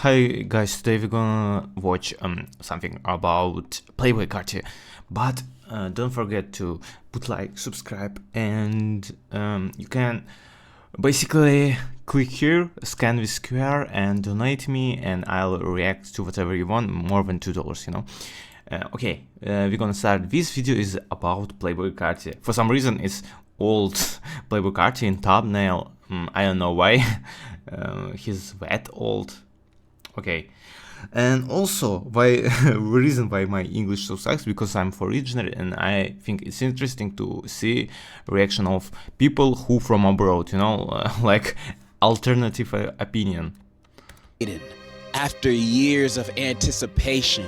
Hi guys, today we're gonna watch something about Playboi Carti, but don't forget to put like, subscribe, and you can basically click here, scan this QR, and donate me, and I'll react to whatever you want, more than $2, you know. Okay, we're gonna start. This video is about Playboi Carti. For some reason, it's old Playboi Carti in thumbnail. I don't know why. He's that old. Okay, and also why reason why my English so sucks, because I'm foreigner and I think it's interesting to see reaction of people who from abroad, you know, like alternative opinion. After years of anticipation,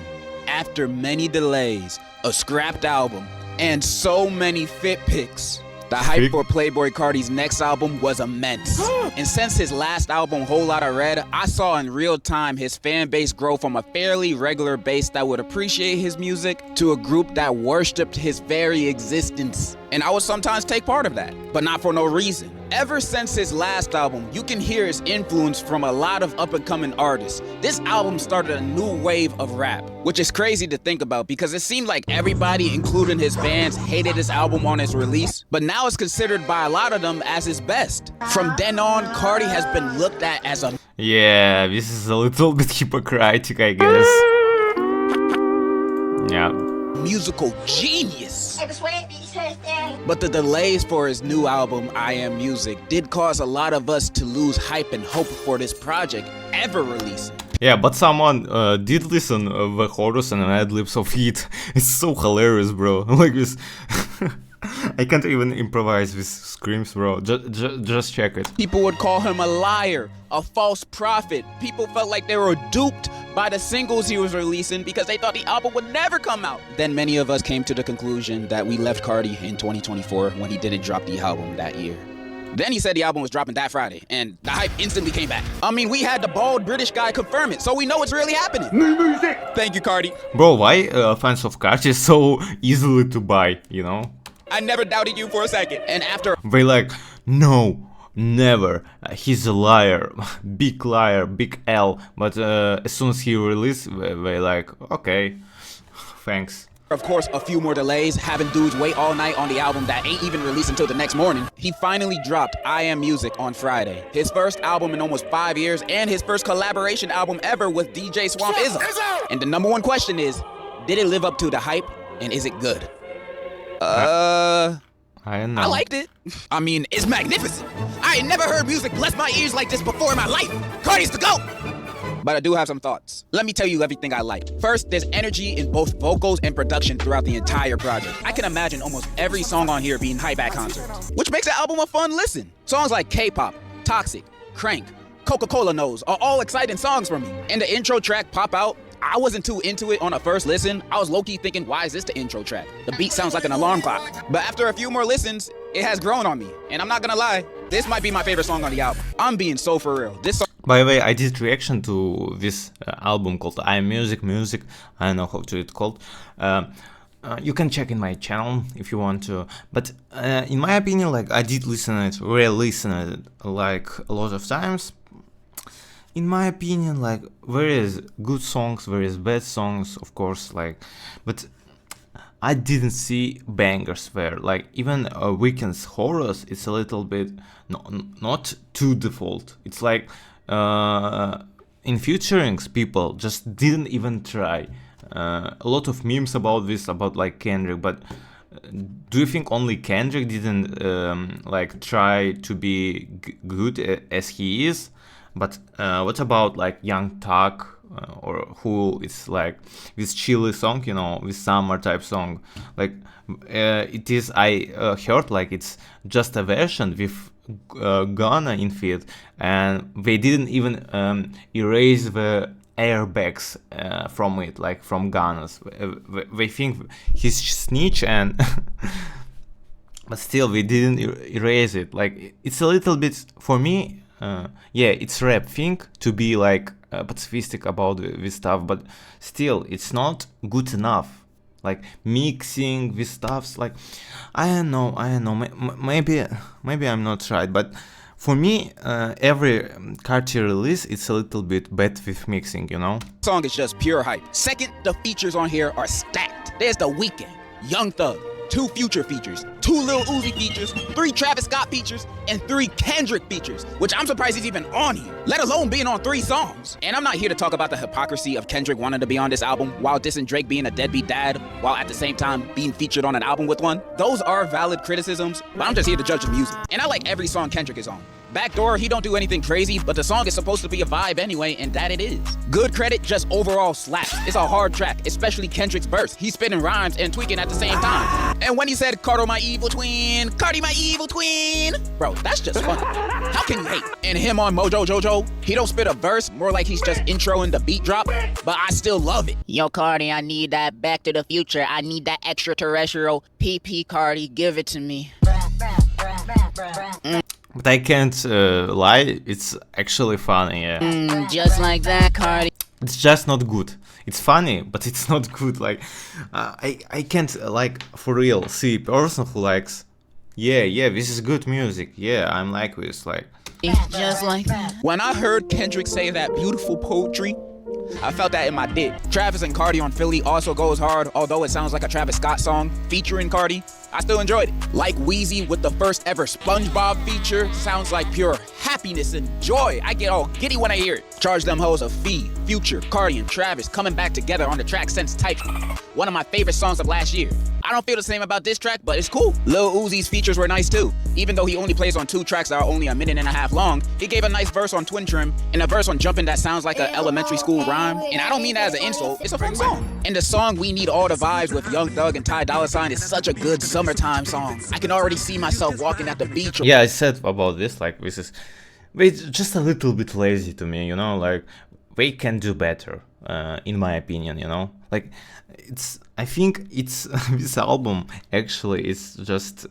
after many delays, a scrapped album, and so many fit pics, the hype for Playboi Carti's next album was immense. And since his last album, Whole Lotta Red, I saw in real time his fan base grow from a fairly regular base that would appreciate his music to a group that worshipped his very existence. And I would sometimes take part of that, but not for no reason. Ever since his last album, you can hear his influence from a lot of up-and-coming artists. This album started a new wave of rap, which is crazy to think about because it seemed like everybody, including his fans, hated his album on its release, but now it's considered by a lot of them as his best. From then on, Carti has been looked at as a... Yeah, this is a little bit hypocritic, I guess. Yeah. musical genius. But the delays for his new album, I Am Music, did cause a lot of us to lose hype and hope for this project ever releasing. Yeah, but someone did listen the chorus and ad-libs of it. It's so hilarious, bro. Like this. I can't even improvise with screams, bro. Just check it. People would call him a liar, a false prophet. People felt like they were duped by the singles he was releasing because they thought the album would never come out. Then many of us came to the conclusion that we left Carti in 2024 when he didn't drop the album that year. Then he said the album was dropping that Friday, and the hype instantly came back. I mean, we had the bald British guy confirm it, so we know it's really happening. Thank you, Carti. Bro, why fans of Carti is so easily to buy, you know? I never doubted you for a second. And after... They like, no, never. He's a liar. Big liar, big L. But as soon as he released, they like, okay, thanks. Of course, a few more delays, having dudes wait all night on the album that ain't even released until the next morning. He finally dropped I Am Music on Friday. His first album in almost 5 years and his first collaboration album ever with DJ Swamp Ism. And the #1 question is, did it live up to the hype and is it good? I don't know. I liked it. I mean, it's magnificent. I ain't never heard music bless my ears like this before in my life. Carti's the GOAT! But I do have some thoughts. Let me tell you everything I like. First, there's energy in both vocals and production throughout the entire project. I can imagine almost every song on here being hype at concerts, which makes the album a fun listen. Songs like K-Pop, Toxic, Crank, Coca-Cola Knows are all exciting songs for me. And the intro track, Pop Out, I wasn't too into it on a first listen. I was low-key thinking, why is this the intro track? The beat sounds like an alarm clock. But after a few more listens, it has grown on me. And I'm not gonna lie, this might be my favorite song on the album. I'm being so for real. This song... By the way, I did reaction to this album called I Am Music. I don't know how to it called. You can check in my channel if you want to. But in my opinion, like I did listen it, re-listen it like a lot of times. In my opinion, like there is good songs, there is bad songs, of course, like, but I didn't see bangers there. Like even Weeknd's chorus, it's a little bit not too default. It's like in featurings, people just didn't even try. A lot of memes about this, about like Kendrick, but do you think only Kendrick didn't like try to be good as he is? But what about like Young Thug or who is like this chilly song, you know, this summer type song? Like it is, I heard like it's just a version with Ghana in feed, and they didn't even erase the airbags from it, like from Ghana's. They think he's snitch and but still they didn't erase it. Like it's a little bit for me. Yeah, it's rap thing to be like pacifistic about this stuff, but still it's not good enough. Like mixing with stuffs, like I don't know, maybe I'm not right, but For me, every Carti release, it's a little bit bad with mixing, you know? Song is just pure hype. Second, the features on here are stacked. There's The Weeknd, Young Thug, 2 Future features, 2 Lil Uzi features, 3 Travis Scott features, and 3 Kendrick features, which I'm surprised he's even on here, let alone being on 3 songs. And I'm not here to talk about the hypocrisy of Kendrick wanting to be on this album while dissing Drake being a deadbeat dad, while at the same time being featured on an album with one. Those are valid criticisms, but I'm just here to judge the music. And I like every song Kendrick is on. Backdoor, he don't do anything crazy, but the song is supposed to be a vibe anyway, and that it is. Good Credit just overall slaps. It's a hard track, especially Kendrick's verse. He's spitting rhymes and tweaking at the same time. And when he said, Carti my evil twin, Carti my evil twin, bro, that's just funny. How can you hate? And him on Mojo Jojo, he don't spit a verse, more like he's just introing the beat drop, but I still love it. Yo, Carti, I need that Back to the Future. I need that extraterrestrial PP Carti. Give it to me. But I can't lie, it's actually funny, yeah. Just like that, Carti. It's just not good. It's funny, but it's not good. Like, I can't, like, for real, see a person who likes, yeah, this is good music, yeah, I'm like this, like. Just like that. When I heard Kendrick say that beautiful poetry, I felt that in my dick. Travis and Carti on Philly also goes hard, although it sounds like a Travis Scott song featuring Carti. I still enjoyed it. Like Wheezy with the first ever SpongeBob feature, sounds like pure happiness and joy. I get all giddy when I hear it. Charge Them Hoes of Fee, Future, Carti, and Travis coming back together on the track Sense Type. One of my favorite songs of last year. I don't feel the same about this track, but it's cool. Lil Uzi's features were nice too. Even though he only plays on 2 tracks that are only a minute and a half long, he gave a nice verse on Twin Trim and a verse on Jumpin' that sounds like an elementary school rhyme. And I don't mean that as an insult, it's a fun song. And the song We Need All the Vibes with Young Thug and Ty Dolla $ign is such a good summertime song. I can already see myself walking at the beach. Yeah, I said about this, like, this is just a little bit lazy to me, you know, like, they can do better, in my opinion, you know, like, I think it's, this album actually is just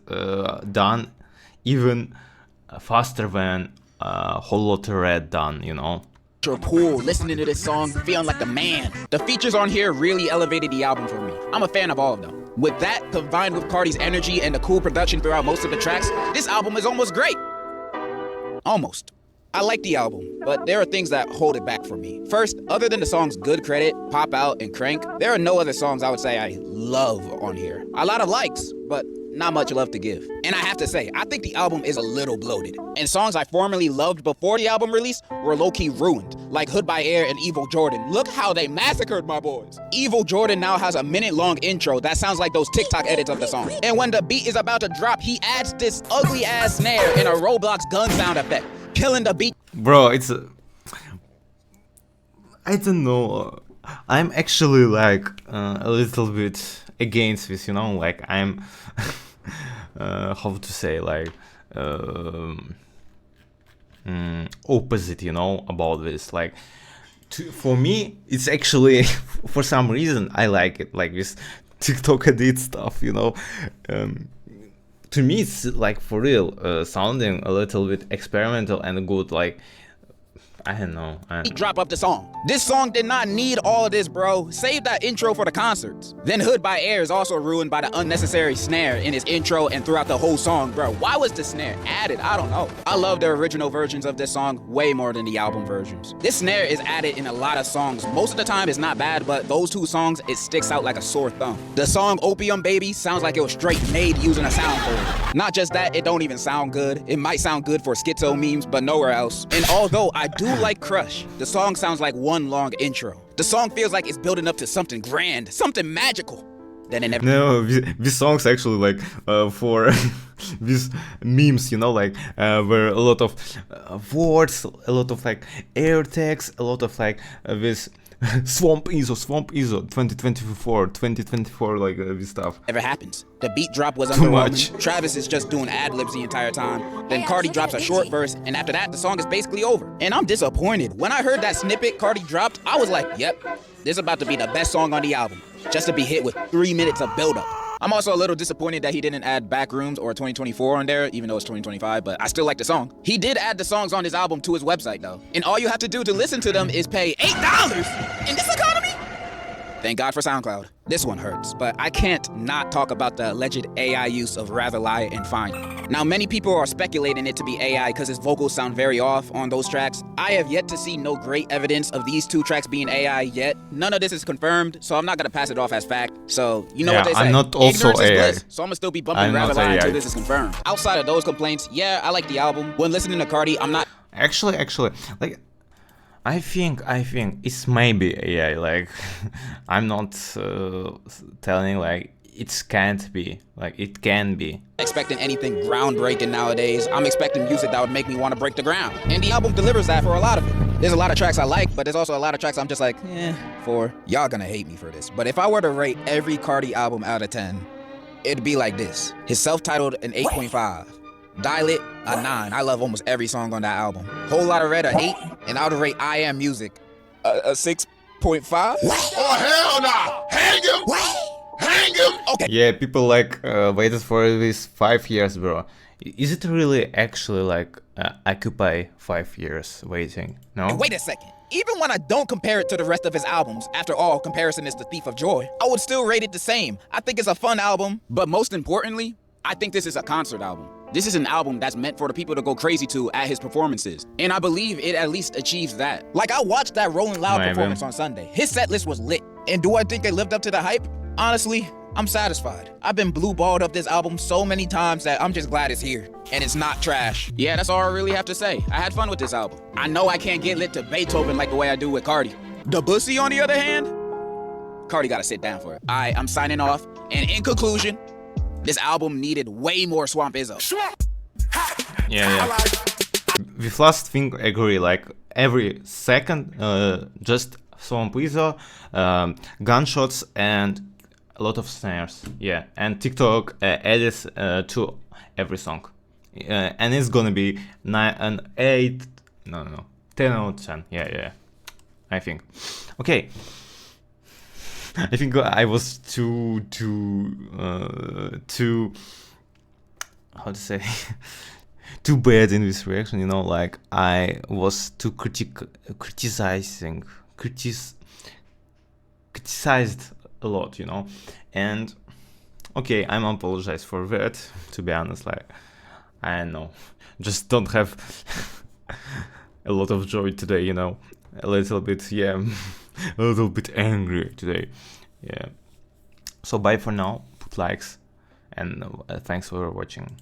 done even faster than Whole Lotta Red done, you know. Pool, listening to this song, feeling like a man. The features on here really elevated the album for me. I'm a fan of all of them. With that, combined with Carti's energy and the cool production throughout most of the tracks, this album is almost great. Almost. I like the album, but there are things that hold it back for me. First, other than the songs Good Credit, Pop Out, and Crank, there are no other songs I would say I love on here. A lot of likes, but not much love to give. And I have to say, I think the album is a little bloated. And songs I formerly loved before the album release were low-key ruined, like Hood by Air and Evil Jordan. Look how they massacred my boys. Evil Jordan now has a minute-long intro that sounds like those TikTok edits of the song. And when the beat is about to drop, he adds this ugly-ass snare and a Roblox gun sound effect, killing the beat. Bro, it's I don't know. I'm actually like a little bit against this, you know, like I'm how to say, like opposite, you know, about this. Like for me, it's actually for some reason I like it, like this TikTok edit stuff, you know. To me, it's like for real, sounding a little bit experimental and good, like, I don't know. Drop up the song. This song did not need all of this, bro. Save that intro for the concerts. Then Hood by Air is also ruined by the unnecessary snare in his intro and throughout the whole song, bro. Why was the snare added? I don't know. I love the original versions of this song way more than the album versions. This snare is added in a lot of songs. Most of the time it's not bad, but those 2 songs, it sticks out like a sore thumb. The song Opium Baby sounds like it was straight made using a soundboard. Not just that, it don't even sound good. It might sound good for schizo memes, but nowhere else. And although I do like Crush, the song sounds like one long intro. The song feels like it's building up to something grand, something magical. Then it never. No, this song's actually like for these memes, you know, like where a lot of words, a lot of like air tags, a lot of like this Swamp ISO, 2024, like this stuff. Never happens. The beat drop was Too underwhelming. much. Travis is just doing ad-libs the entire time. Then Carti drops a short verse, and after that, the song is basically over. And I'm disappointed. When I heard that snippet Carti dropped, I was like, yep, this is about to be the best song on the album, just to be hit with 3 minutes of build-up. I'm also a little disappointed that he didn't add Backrooms or 2024 on there, even though it's 2025, but I still like the song. He did add the songs on his album to his website, though. And all you have to do to listen to them is pay $8 in this economy? Thank God for SoundCloud. This one hurts, but I can't not talk about the alleged AI use of Rather Lie and Fine. Now, many people are speculating it to be AI because his vocals sound very off on those tracks. I have yet to see no great evidence of these two tracks being AI yet. None of this is confirmed, so I'm not gonna pass it off as fact. So, you know what they say. I'm not also Ignorance is AI. bliss, so I'm gonna still be bumping I'm Rather not Lie AI. until this is confirmed. Outside of those complaints, yeah, I like the album. When listening to Carti, I'm not Actually, like, I think it's maybe AI. Like, I'm not telling like it can't be. Like, it can be. expecting anything groundbreaking nowadays. I'm expecting music that would make me want to break the ground. And the album delivers that for a lot of it. There's a lot of tracks I like, but there's also a lot of tracks I'm just like, for. Y'all gonna hate me for this. But if I were to rate every Carti album out of 10, it'd be like this. His self-titled an 8.5. Dial It a 9. I love almost every song on that album. Whole Lot of Red a 8. And I would rate I Am Music a 6.5. Oh, hell no! Hang him! Hang him! Okay. Yeah, people like waited for this 5 years, bro. Is it really actually like occupy 5 years waiting? No. And wait a second. Even when I don't compare it to the rest of his albums, after all, comparison is the thief of joy, I would still rate it the same. I think it's a fun album, but most importantly, I think this is a concert album. This is an album that's meant for the people to go crazy to at his performances. And I believe it at least achieves that. Like, I watched that Rolling Loud Maybe. performance on Sunday. His set list was lit. And do I think they lived up to the hype? Honestly, I'm satisfied. I've been blue-balled up this album so many times that I'm just glad it's here. And it's not trash. Yeah, that's all I really have to say. I had fun with this album. I know I can't get lit to Beethoven like the way I do with Carti. The Bussy, on the other hand, Carti gotta sit down for it. I'm signing off. And in conclusion, this album needed way more Swamp Izzo. Yeah. With last thing, I agree. Like, every second, just Swamp Izzo, gunshots, and a lot of snares. Yeah, and TikTok edits to every song, and it's gonna be 10 out of 10. Yeah. I think. Okay. I think I was too how to say too bad in this reaction, you know, like I was too criticized a lot, you know, and okay, I'm apologize for that, to be honest. Like, I know, just don't have a lot of joy today, you know, a little bit, yeah. A little bit angry today. Yeah. So bye for now. Put likes and thanks for watching.